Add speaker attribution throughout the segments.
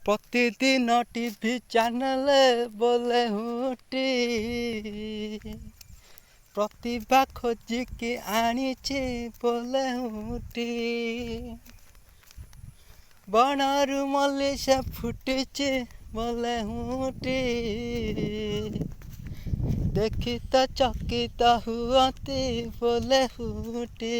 Speaker 1: प्रतिदिन TV channel बोले हुटी प्रतिभा खोजिकी आनीचे बोले हुटी बनरू मल्ली से फुटीचे बोले हुटी देखी तो चकित हुअती बोले हुटी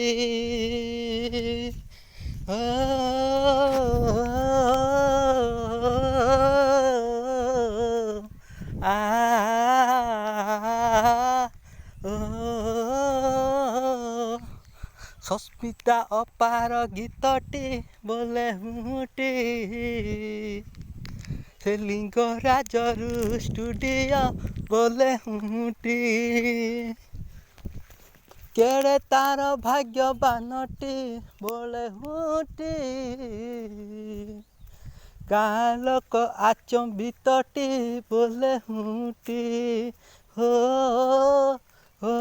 Speaker 1: सस्मिता अपार गीतटी बोले हुटी से लिंगराजरू स्टूडियो बोले हुटी केड़े तार भाग्यवानटी बोले हुटी गाँ लोक आचंबितटी बोले हुटी हो हो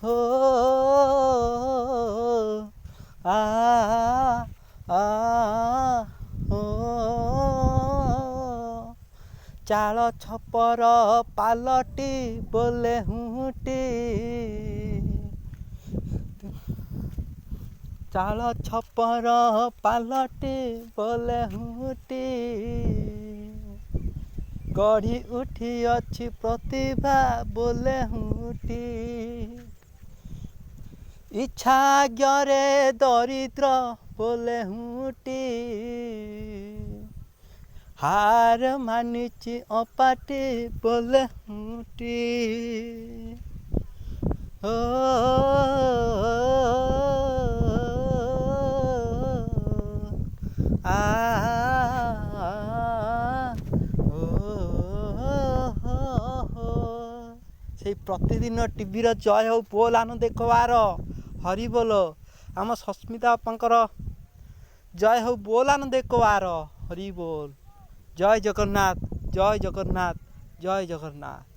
Speaker 1: हो आ आ हो चाल छपर पालटी बोले हुटी चाल छपर पालटी बोले हुटी गढ़ी उठी अच्छी प्रतिभा बोले हुटी इच्छा ज्ञरे दरिद्र बोले हुटी हार मानिची अपाटी बोले हुटी हो से प्रतिदिन टीवीर जय हो बोल आन देखवार हरि बोल आम सस्मिता अपांकर जय हो बोल आन देखवार हरि बोल जय जगन्नाथ जय जगन्नाथ जय जगन्नाथ।